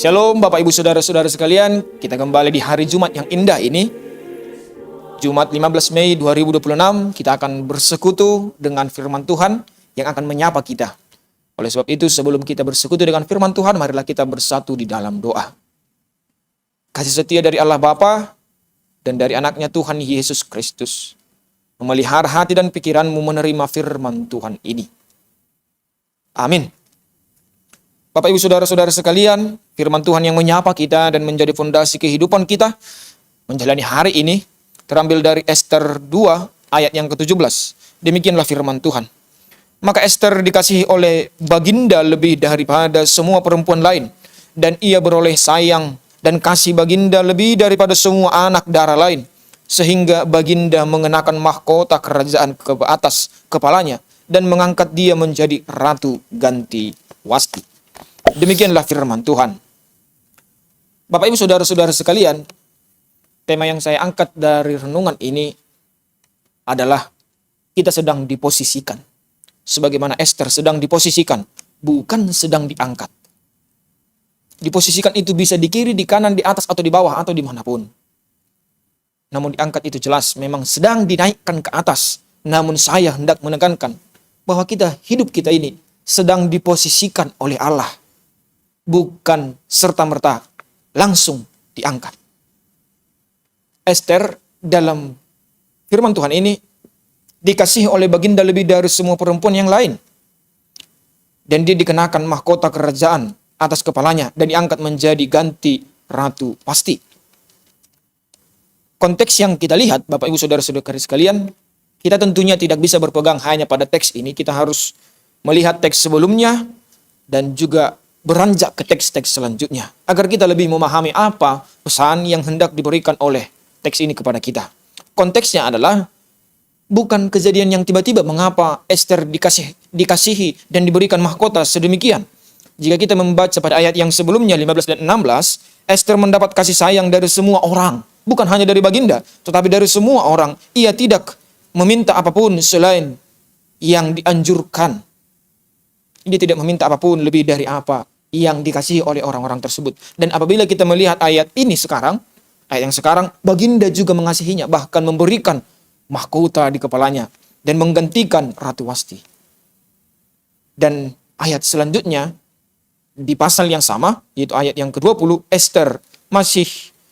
Shalom Bapak Ibu Saudara-saudara sekalian, kita kembali di hari Jumat yang indah ini. Jumat 15 Mei 2026, kita akan bersekutu dengan firman Tuhan yang akan menyapa kita. Oleh sebab itu, sebelum kita bersekutu dengan firman Tuhan, marilah kita bersatu di dalam doa. Kasih setia dari Allah Bapa dan dari anaknya Tuhan Yesus Kristus memelihara hati dan pikiranmu menerima firman Tuhan ini. Amin. Bapak Ibu Saudara-saudara sekalian, firman Tuhan yang menyapa kita dan menjadi fondasi kehidupan kita menjalani hari ini terambil dari Ester 2 ayat yang ke-17. Demikianlah firman Tuhan. Maka Ester dikasihi oleh baginda lebih daripada semua perempuan lain, dan ia beroleh sayang dan kasih baginda lebih daripada semua anak darah lain, sehingga baginda mengenakan mahkota kerajaan ke atas kepalanya dan mengangkat dia menjadi ratu ganti Wasti. Demikianlah firman Tuhan. Bapak Ibu Saudara-saudara sekalian, tema yang saya angkat dari renungan ini adalah kita sedang diposisikan. Sebagaimana Ester sedang diposisikan, bukan sedang diangkat. Diposisikan itu bisa di kiri, di kanan, di atas, atau di bawah, atau dimanapun. Namun diangkat itu jelas memang sedang dinaikkan ke atas. Namun saya hendak menekankan bahwa hidup kita ini sedang diposisikan oleh Allah. Bukan serta-merta langsung diangkat. Ester dalam firman Tuhan ini dikasihi oleh baginda lebih dari semua perempuan yang lain. Dan dia dikenakan mahkota kerajaan atas kepalanya dan diangkat menjadi ganti ratu pasti. Konteks yang kita lihat, Bapak Ibu Saudara-saudara sekalian, kita tentunya tidak bisa berpegang hanya pada teks ini. Kita harus melihat teks sebelumnya dan juga beranjak ke teks-teks selanjutnya agar kita lebih memahami apa pesan yang hendak diberikan oleh teks ini kepada kita. Konteksnya adalah bukan kejadian yang tiba-tiba mengapa Ester dikasihi dan diberikan mahkota sedemikian. Jika kita membaca pada ayat yang sebelumnya 15 dan 16, Ester mendapat kasih sayang dari semua orang, bukan hanya dari baginda, tetapi dari semua orang. Ia tidak meminta apapun selain yang dianjurkan. Dia tidak meminta apapun lebih dari apa yang dikasihi oleh orang-orang tersebut. Dan apabila kita melihat ayat ini sekarang, ayat yang sekarang, baginda juga mengasihinya, bahkan memberikan mahkota di kepalanya dan menggantikan Ratu Wasti. Dan ayat selanjutnya, di pasal yang sama, yaitu ayat yang ke-20, Ester masih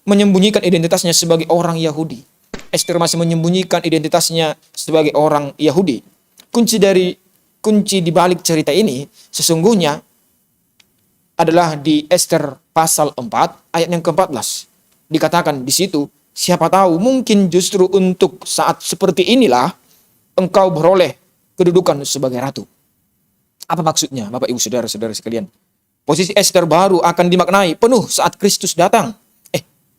menyembunyikan identitasnya sebagai orang Yahudi. Ester masih menyembunyikan identitasnya sebagai orang Yahudi. Kunci di balik cerita ini sesungguhnya adalah di Ester pasal 4 ayat yang ke-14. Dikatakan di situ, siapa tahu mungkin justru untuk saat seperti inilah engkau beroleh kedudukan sebagai ratu. Apa maksudnya Bapak Ibu Saudara-saudara sekalian? Posisi Ester baru akan dimaknai penuh saat Kristus datang.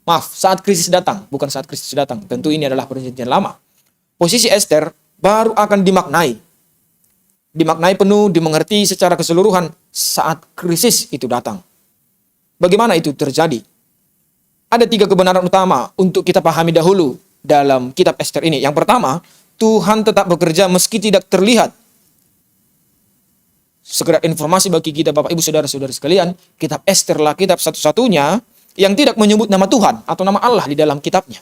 Saat Kristus datang, bukan saat Kristus datang. Tentu ini adalah perjanjian lama. Posisi Ester baru akan dimaknai penuh, dimengerti secara keseluruhan saat krisis itu datang. Bagaimana itu terjadi? Ada 3 kebenaran utama untuk kita pahami dahulu dalam kitab Ester ini. Yang pertama, Tuhan tetap bekerja meski tidak terlihat. Sekedar informasi bagi kita Bapak Ibu Saudara-saudara sekalian, kitab Ester lah kitab satu-satunya yang tidak menyebut nama Tuhan atau nama Allah di dalam kitabnya.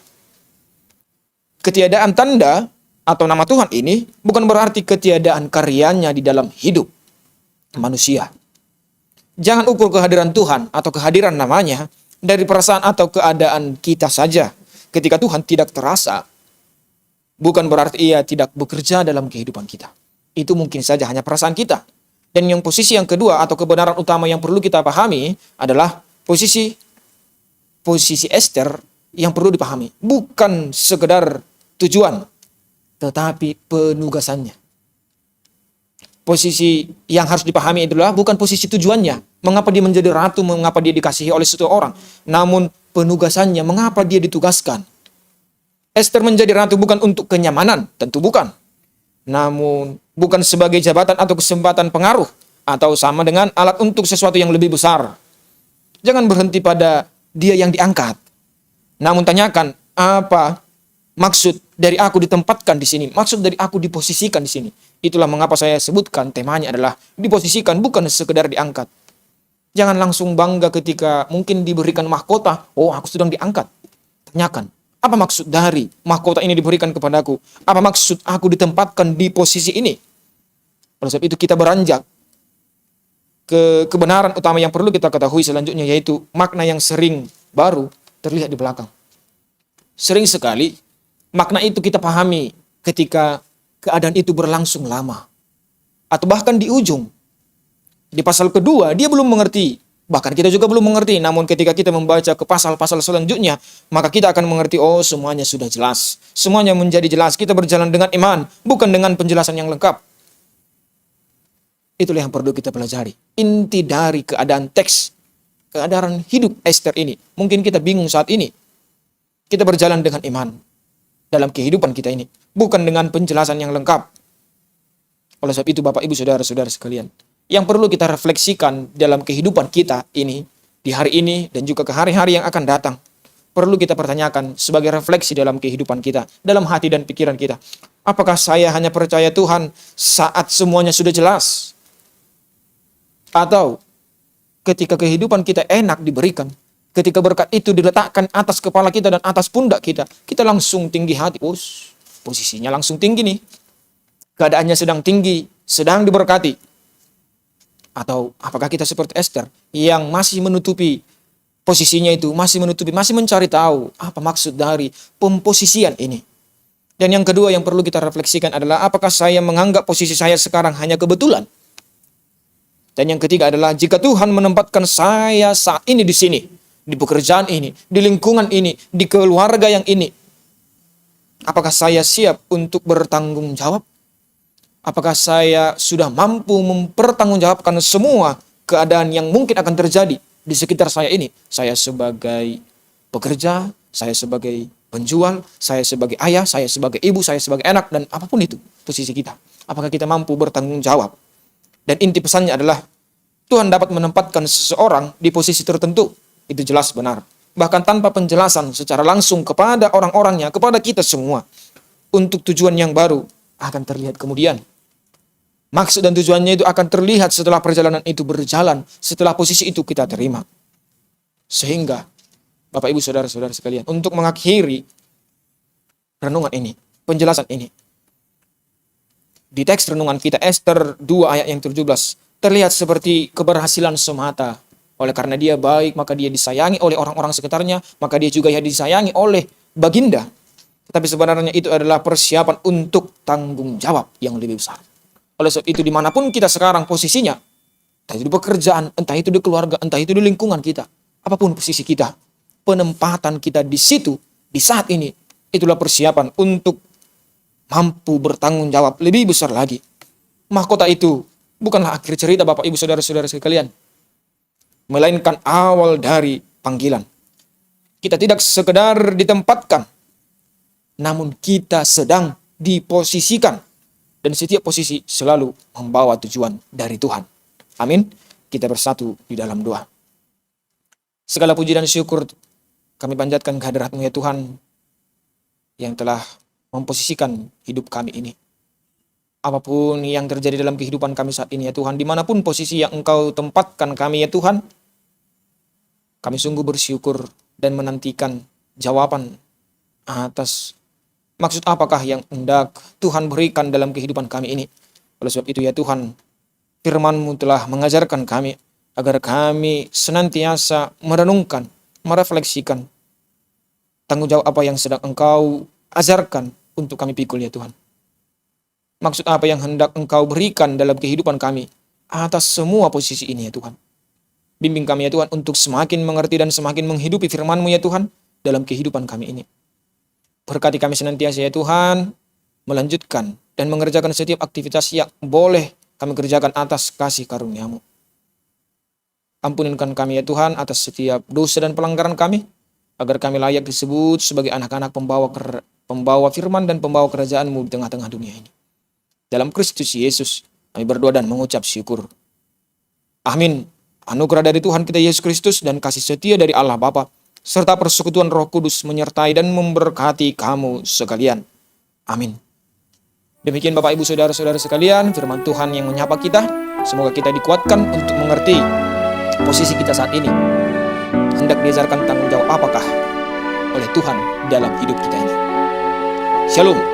Ketiadaan tanda atau nama Tuhan ini bukan berarti ketiadaan karyanya di dalam hidup manusia. Jangan ukur kehadiran Tuhan atau kehadiran namanya dari perasaan atau keadaan kita saja. Ketika Tuhan tidak terasa, bukan berarti ia tidak bekerja dalam kehidupan kita. Itu mungkin saja hanya perasaan kita. Dan yang posisi yang kedua atau kebenaran utama yang perlu kita pahami adalah posisi Ester yang perlu dipahami. Bukan sekedar tujuan, tetapi penugasannya. Posisi yang harus dipahami adalah bukan posisi tujuannya. Mengapa dia menjadi ratu, mengapa dia dikasihi oleh seseorang. Namun penugasannya, mengapa dia ditugaskan. Ester menjadi ratu bukan untuk kenyamanan, tentu bukan. Namun bukan sebagai jabatan atau kesempatan pengaruh. Atau sama dengan alat untuk sesuatu yang lebih besar. Jangan berhenti pada dia yang diangkat. Namun tanyakan, apa maksud dari aku ditempatkan di sini? Maksud dari aku diposisikan di sini? Itulah mengapa saya sebutkan temanya adalah diposisikan, bukan sekedar diangkat. Jangan langsung bangga ketika mungkin diberikan mahkota. Oh, aku sedang diangkat. Tanyakan, apa maksud dari mahkota ini diberikan kepadaku? Apa maksud aku ditempatkan di posisi ini? Oleh sebab itu kita beranjak ke kebenaran utama yang perlu kita ketahui selanjutnya, yaitu makna yang sering baru terlihat di belakang. Sering sekali makna itu kita pahami ketika keadaan itu berlangsung lama. Atau bahkan di ujung. Di pasal kedua, dia belum mengerti. Bahkan kita juga belum mengerti. Namun ketika kita membaca ke pasal-pasal selanjutnya, maka kita akan mengerti, oh semuanya sudah jelas. Semuanya menjadi jelas. Kita berjalan dengan iman, bukan dengan penjelasan yang lengkap. Itulah yang perlu kita pelajari. Inti dari keadaan teks, keadaan hidup Esther ini. Mungkin kita bingung saat ini. Kita berjalan dengan iman dalam kehidupan kita ini. Bukan dengan penjelasan yang lengkap. Oleh sebab itu Bapak Ibu Saudara-saudara sekalian, yang perlu kita refleksikan dalam kehidupan kita ini, di hari ini dan juga ke hari-hari yang akan datang, perlu kita pertanyakan sebagai refleksi dalam kehidupan kita, dalam hati dan pikiran kita. Apakah saya hanya percaya Tuhan saat semuanya sudah jelas? Atau ketika kehidupan kita enak diberikan, ketika berkat itu diletakkan atas kepala kita dan atas pundak kita, kita langsung tinggi hati. Posisinya langsung tinggi nih. Keadaannya sedang tinggi, sedang diberkati. Atau apakah kita seperti Esther yang masih menutupi posisinya itu, masih mencari tahu apa maksud dari pemposisian ini. Dan yang kedua yang perlu kita refleksikan adalah apakah saya menganggap posisi saya sekarang hanya kebetulan. Dan yang ketiga adalah jika Tuhan menempatkan saya saat ini di sini, di pekerjaan ini, di lingkungan ini, di keluarga yang ini, apakah saya siap untuk bertanggung jawab? Apakah saya sudah mampu mempertanggungjawabkan semua keadaan yang mungkin akan terjadi di sekitar saya ini? Saya sebagai pekerja, saya sebagai penjual, saya sebagai ayah, saya sebagai ibu, saya sebagai anak, dan apapun itu posisi kita. Apakah kita mampu bertanggung jawab? Dan inti pesannya adalah Tuhan dapat menempatkan seseorang di posisi tertentu. Itu jelas benar. Bahkan tanpa penjelasan secara langsung kepada orang-orangnya, kepada kita semua. Untuk tujuan yang baru akan terlihat kemudian. Maksud dan tujuannya itu akan terlihat setelah perjalanan itu berjalan, setelah posisi itu kita terima. Sehingga, Bapak Ibu Saudara-saudara sekalian, untuk mengakhiri renungan ini, penjelasan ini, di teks renungan kita Esther 2 ayat yang 17, terlihat seperti keberhasilan semata. Oleh karena dia baik, maka dia disayangi oleh orang-orang sekitarnya, maka dia juga disayangi oleh baginda. Tapi sebenarnya itu adalah persiapan untuk tanggung jawab yang lebih besar. Oleh sebab itu dimanapun kita sekarang posisinya, entah itu di pekerjaan, entah itu di keluarga, entah itu di lingkungan kita, apapun posisi kita, penempatan kita di situ, di saat ini, itulah persiapan untuk mampu bertanggung jawab lebih besar lagi. Mahkota itu bukanlah akhir cerita Bapak Ibu Saudara-saudara sekalian, melainkan awal dari panggilan. Kita tidak sekedar ditempatkan, namun kita sedang diposisikan. Dan setiap posisi selalu membawa tujuan dari Tuhan. Amin. Kita bersatu di dalam doa. Segala puji dan syukur kami panjatkan kehadirat-Mu ya Tuhan, yang telah memposisikan hidup kami ini. Apapun yang terjadi dalam kehidupan kami saat ini ya Tuhan, dimanapun posisi yang Engkau tempatkan kami ya Tuhan, kami sungguh bersyukur dan menantikan jawaban atas maksud apakah yang hendak Tuhan berikan dalam kehidupan kami ini. Oleh sebab itu ya Tuhan, firman-Mu telah mengajarkan kami agar kami senantiasa merenungkan, merefleksikan tanggung jawab apa yang sedang Engkau ajarkan untuk kami pikul ya Tuhan. Maksud apa yang hendak Engkau berikan dalam kehidupan kami atas semua posisi ini ya Tuhan. Bimbing kami ya Tuhan untuk semakin mengerti dan semakin menghidupi firman-Mu ya Tuhan dalam kehidupan kami ini. Berkati kami senantiasa ya Tuhan, melanjutkan dan mengerjakan setiap aktivitas yang boleh kami kerjakan atas kasih karunia-Mu. Ampunkan kami ya Tuhan atas setiap dosa dan pelanggaran kami, agar kami layak disebut sebagai anak-anak pembawa firman dan pembawa kerajaan-Mu di tengah-tengah dunia ini. Dalam Kristus Yesus, kami berdoa dan mengucap syukur. Amin. Anugerah dari Tuhan kita Yesus Kristus dan kasih setia dari Allah Bapa, serta persekutuan Roh Kudus menyertai dan memberkati kamu sekalian. Amin. Demikian Bapak Ibu Saudara-saudara sekalian, firman Tuhan yang menyapa kita. Semoga kita dikuatkan untuk mengerti posisi kita saat ini, hendak diajarkan tanggung jawab apakah oleh Tuhan dalam hidup kita ini. Shalom.